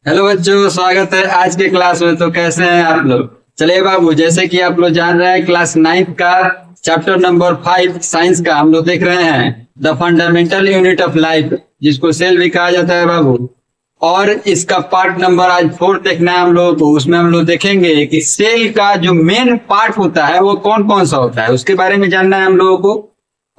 Hello बच्चों, स्वागत है आज के क्लास में। तो कैसे हैं आप लोग? चलिए बाबू, जैसे कि आप लोग जान रहे हैं, क्लास 9 का चैप्टर नंबर 5 साइंस का हम लोग देख रहे हैं, the fundamental unit of life, जिसको सेल भी कहा जाता है बाबू। और इसका पार्ट नंबर आज 4 देखना है हम लोगों को। उसमें हम लोग देखेंगे कि सेल का जो मेन पार्ट होता है वो कौन कौन सा होता है, उसके बारे में जानना है हम लोगों को।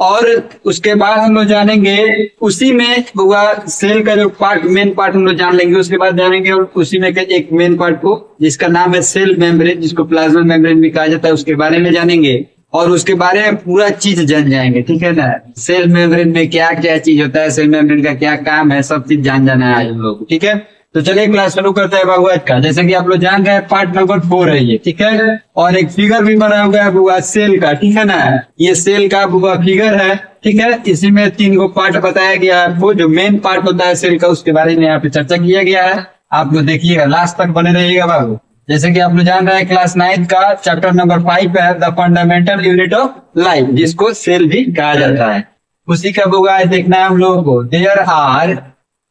और उसके बाद हम लोग जानेंगे, उसी में हुआ सेल का जो पार्ट, मेन पार्ट हम लोग जान लेंगे। उसके बाद जानेंगे और उसी में के एक मेन पार्ट को, जिसका नाम है सेल मेम्ब्रेन, जिसको प्लाज्मा मेम्ब्रेन भी कहा जाता है, उसके बारे में जानेंगे। और उसके बारे में पूरा चीज जान जाएंगे, ठीक है ना। सेल मेम्ब्रेन में क्या क्या चीज होता है, सेल मेम्ब्रेन का क्या काम है, सब चीज जान जाना है आज हम लोग को, ठीक है। तो चलिए क्लास शुरू करते हैं बाबू आज का। जैसे कि आप लोग जान रहे हैं, पार्ट नंबर 4 है ये, ठीक है। और एक फिगर भी बना हुआ है बुआ सेल का, ठीक है ना। ये सेल का बुआ फिगर है, ठीक है। इसी में 3 को पार्ट बताया गया है आपको। जो मेन पार्ट होता है सेल का, उसके बारे में यहाँ पे चर्चा किया गया है। आप लोग देखिएगा, लास्ट तक बने रहिएगा बाबू। जैसे कि आप लोग जान रहे हैं, क्लास 9 का चैप्टर नंबर 5 है, the fundamental unit of life, जिसको सेल भी कहा जाता है। उसी का बुआ देखना है हम लोगों को। There are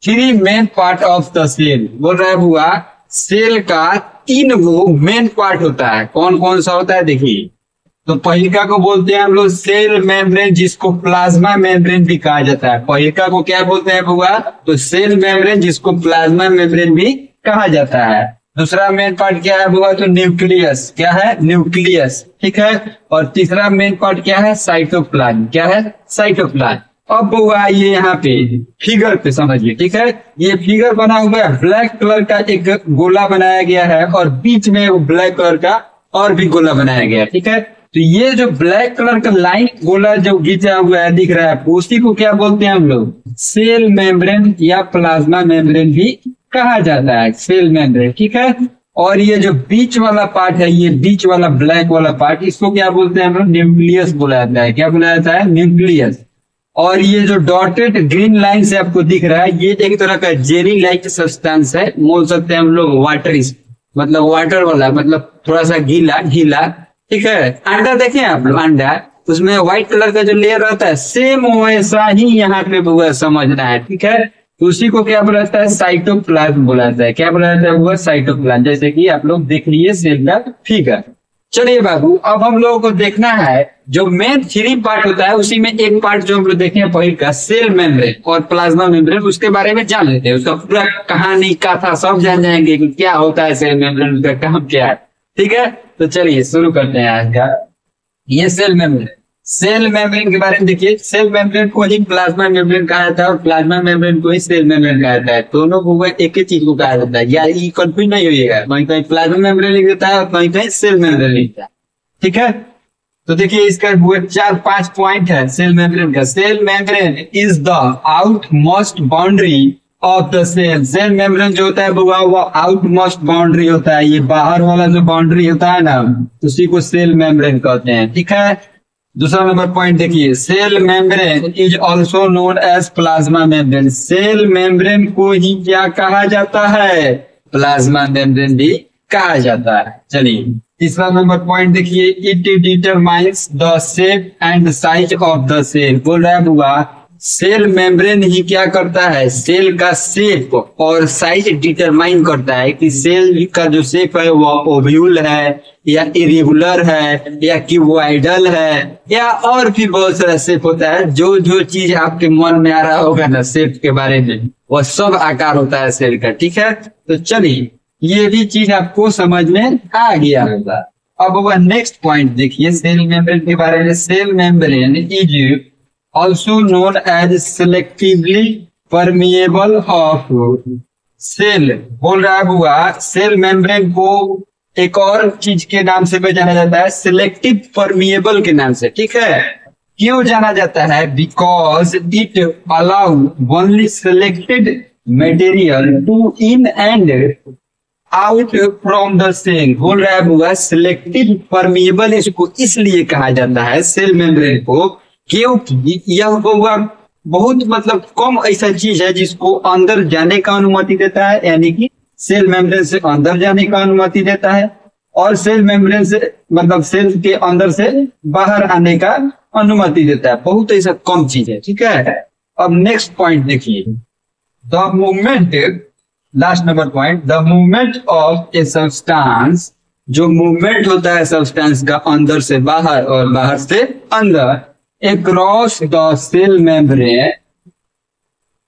3 main part of the cell. बोल रहा है बुआ, सेल का 3 वो मेन पार्ट होता है। कौन कौन सा होता है देखिए। तो पहिलका को बोलते हैं हम लोग सेल मेम्ब्रेन, जिसको प्लाज्मा मेम्ब्रेन भी कहा जाता है। पहिलका को क्या बोलते हैं बुआ? तो सेल मेम्ब्रेन, जिसको प्लाज्मा मेम्ब्रेन भी कहा जाता है। दूसरा मेन पार्ट क्या है बुआ? तो न्यूक्लियस। क्या है? न्यूक्लियस, ठीक है। और तीसरा मेन पार्ट क्या है? साइटोप्लाज्म। क्या है? साइटोप्लाज्म। अब बुआ ये यहाँ पे फिगर पे समझिए, ठीक है। ये फिगर बना हुआ है, ब्लैक कलर का एक गोला बनाया गया है, और बीच में वो ब्लैक कलर का और भी गोला बनाया गया है, ठीक है। तो ये जो ब्लैक कलर का लाइन गोला जो खींचा हुआ है दिख रहा है, उसी को क्या बोलते हैं हम लोग? सेल मेम्ब्रेन या प्लाज्मा मेम्ब्रेन भी कहा जाता है, सेल मेम्ब्रेन, ठीक है। और ये जो बीच वाला पार्ट है, ये बीच वाला ब्लैक वाला पार्ट, इसको क्या बोलते हैं हम लोग? न्यूक्लियस बोला जाता है। क्या बोला जाता है? न्यूक्लियस। और ये जो डॉटेड ग्रीन लाइन से आपको दिख रहा है, ये एक तरह का जेली लाइक सब्सटेंस है, बोल सकते हैं हम लोग वाटर, मतलब वाटर वाला, मतलब थोड़ा सा गीला गीला, ठीक है। अंडा देखें आप लोग, अंडा, उसमें व्हाइट कलर का जो लेयर रहता है, सेम वैसा ही यहाँ पे बुआ समझना है, ठीक है। उसी को क्या बोला जाता है? साइटोप्लाज्म बोला जाता है। क्या बोला जाता है बुआ? साइटोप्लाज्म। जैसे कि आप लोग देख लीजिए सेल का फिगर। चलिए बाबू, अब हम लोगों को देखना है जो मेन 3 पार्ट होता है, उसी में एक पार्ट जो हम लोग देखे पहिल का सेल मेम्ब्रेन और प्लाज्मा मेम्ब्रेन, उसके बारे में जान लेते हैं। उसका पूरा कहानी कथा सब जान जाएंगे कि क्या होता है सेल मेम्ब्रेन, उसका काम क्या है, ठीक है। तो चलिए शुरू करते हैं आज का। ये सेल मेम्ब्रेन, सेल मेम्ब्रेन के बारे में देखिए। सेल मेम्ब्रेन को ही प्लाज्मा मेम्ब्रेन कहा जाता है, और प्लाज्मा मेम्ब्रेन को ही सेल मेम्ब्रेन कहा जाता है। दोनों को एक ही चीज को कहा जाता है, या ये कंफ्यूज नहीं होइएगा। कहीं कहीं प्लाज्मा मेम्ब्रेन लिख देता है और कहीं कहीं सेल मेम्ब्रेन लिखता है, ठीक है। तो देखिए, इसका 4-5 पॉइंट है सेल मेम्ब्रेन का। Cell membrane is the outermost boundary of the cell. Cell membrane जो होता है वो आउट मोस्ट बाउंड्री होता है। ये बाहर वाला जो बाउंड्री होता है ना, उसी को सेल मेम्ब्रेन कहते हैं, ठीक है। दूसरा नंबर पॉइंट देखिए, cell membrane is also known as plasma membrane. Cell membrane को ही क्या कहा जाता है? प्लाज्मा मेम्ब्रेन भी कहा जाता है। चलिए तीसरा नंबर पॉइंट देखिए, it determines the shape and size of the cell. बोल रहा है बुआ, सेल मेम्ब्रेन ही क्या करता है? सेल का शेप और साइज डिटरमाइन करता है कि सेल का जो शेप है वो ओव्यूल है, या इरेगुलर है, या क्यूबॉइडल है, या और भी बहुत सारा शेप होता है। जो जो चीज आपके मन में आ रहा होगा ना शेप के बारे में, वो सब आकार होता है सेल का, ठीक है। तो चलिए, ये भी चीज आपको समझ में आ गया होगा। अब वह नेक्स्ट पॉइंट देखिए सेल मेम्ब्रेन के बारे में। Cell membrane is also known as selectively permeable of cell. बोल रहा है बुआ, सेल मेम्ब्रेन को एक और चीज के नाम से भी जाना जाता है, सिलेक्टिव परमिएबल के नाम से, ठीक है। क्यों जाना जाता है? Because it allow only selected material to in and out from the cell. बोल रहा है बुआ, सिलेक्टिव परमिएबल इसको इसलिए कहा जाता है सेल मेम्ब्रेन को, क्योंकि यह बुआ बहुत मतलब कम ऐसा चीज है जिसको अंदर जाने का अनुमति देता है, यानी कि सेल मेम्ब्रेन से अंदर जाने का अनुमति देता है, और सेल मेम्ब्रेन से मतलब सेल के अंदर से बाहर आने का अनुमति देता है। बहुत ऐसा कम चीज है, ठीक है। अब नेक्स्ट पॉइंट देखिए, the movement last number point, the movement of a substance, जो मूवमेंट होता है सब्सटेंस का अंदर से बाहर और बाहर से अंदर, across the cell membrane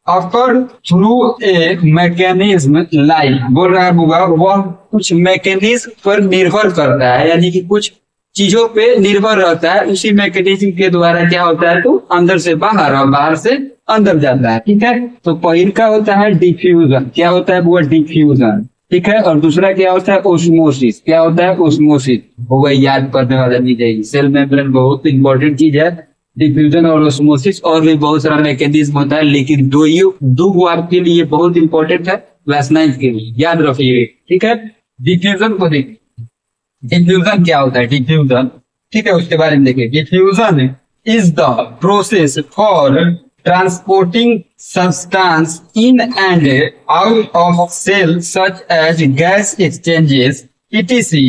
occur through a mechanism like, बोल रहा होगा वह कुछ मैकेनिज्म पर निर्भर करता है, यानी कि कुछ चीजों पे निर्भर रहता है, उसी मैकेनिज्म के द्वारा क्या होता है तो अंदर से बाहर और बाहर से अंदर जाता है। ठीक है, तो पहले का होता है डिफ्यूजन, क्या होता है वो डिफ्यूजन। ठीक है, और दूसरा क्या होता है ओस्मोसिस, क्या होता है ओस्मोसिस, वो याद करने वाला नहीं चाहिए। सेल मेम्ब्रेन बहुत इंपॉर्टेंट चीज है, डिफ्यूजन और ओस्मोसिस, और भी बहुत सारा मैकेनिज्म होता है, लेकिन दो आपके लिए बहुत इंपॉर्टेंट है क्लास 9 के लिए, याद रखिए। ठीक है, डिफ्यूजन को देखिए, डिफ्यूजन क्या होता है डिफ्यूजन, ठीक है उसके बारे में देखिए। Diffusion is the process for transporting substance in and out of cell such as gas exchanges etc.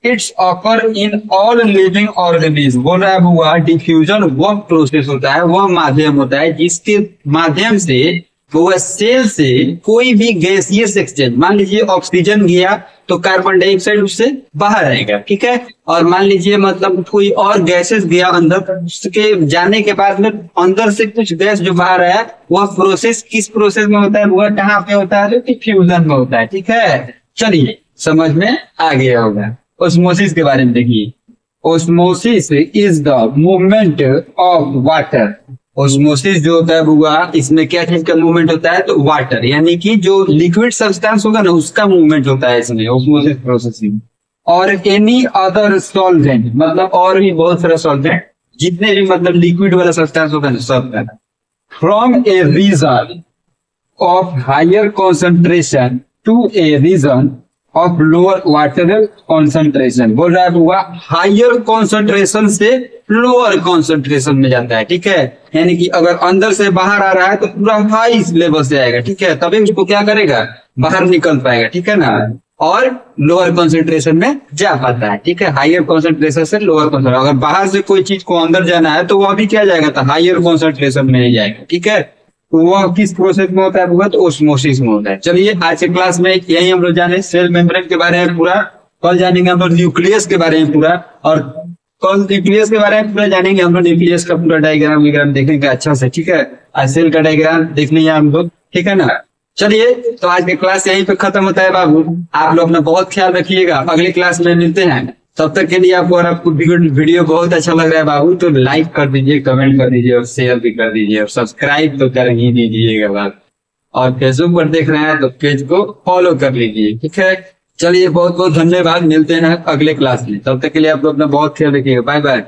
It's occur in all living organism. बोल रहा है हुआ डिफ्यूजन वह प्रोसेस होता है, वह माध्यम होता है जिसके माध्यम से वह सेल से कोई भी गैसियस एक्सचेंज, मान लीजिए ऑक्सीजन गया तो कार्बन डाइऑक्साइड उससे बाहर आएगा। ठीक है, और मान लीजिए मतलब कोई और गैसेस गया अंदर, उसके जाने के बाद में अंदर से कुछ गैस जो बाहर आया, वह प्रोसेस किस प्रोसेस में होता है, वह कहाँ पे होता है, डिफ्यूजन में होता है। ठीक है, चलिए समझ में आ गया होगा। ओस्मोसिस के बारे में देखिए, osmosis is the movement of water. Osmosis जो होता है बुआ, इसमें क्या चीज का मूवमेंट होता है तो वाटर, यानी कि जो लिक्विड सब्सटेंस होगा ना उसका मूवमेंट होता है इसमें ओस्मोसिस प्रोसेसिंग। और एनी अदर सॉल्वेंट, मतलब और भी बहुत सारा सॉल्वेंट, जितने भी मतलब लिक्विड वाला सब्सटेंस होगा ना सब का, from a region of higher concentration to a region of lower water concentration. बोल रहा है हुआ हायर कॉन्सेंट्रेशन से लोअर कॉन्सेंट्रेशन में जाता है। ठीक है, यानी कि अगर अंदर से बाहर आ रहा है तो पूरा हाई लेवल से आएगा। ठीक है, तभी उसको क्या करेगा, बाहर निकल पाएगा। ठीक है ना, और लोअर कॉन्सेंट्रेशन में जा पाता है। ठीक है, हायर कॉन्सेंट्रेशन से लोअर कॉन्सेंट्रेशन, अगर बाहर से कोई चीज को अंदर जाना है तो वह भी क्या जाएगा, तो हायर कॉन्सेंट्रेशन में नहीं जाएगा। ठीक है, वह किस प्रोसेस में होता है, वो तो ओस्मोसिस में होता है। चलिए आज के क्लास में यही हम लोग जाने सेल मेम्ब्रेन के बारे में पूरा, कल जानेंगे हम लोग न्यूक्लियस के बारे में पूरा, और कल न्यूक्लियस के बारे में पूरा जानेंगे हम लोग, न्यूक्लियस का पूरा डायग्राम विग्राम देखेंगे अच्छा से। ठीक है, आज सेल का डायग्राम देख लिया हम लोग। ठीक है ना, चलिए तो आज की क्लास यहीं पे खत्म होता है बाबू। आप लोग अपना बहुत ख्याल रखिएगा, अगली क्लास में मिलते हैं। तब तक के लिए आपको, और आपको वीडियो बहुत अच्छा लग रहा है बाबू तो लाइक कर दीजिए, कमेंट कर दीजिए और शेयर भी कर दीजिए, और सब्सक्राइब तो कर ही दीजिएगा बाबू। और फेसबुक पर देख रहे हैं तो पेज को फॉलो कर लीजिए। ठीक है, चलिए बहुत बहुत धन्यवाद, मिलते हैं अगले क्लास में। तब तक के लिए आप लोग अपना बहुत ख्याल रखिएगा, बाय बाय।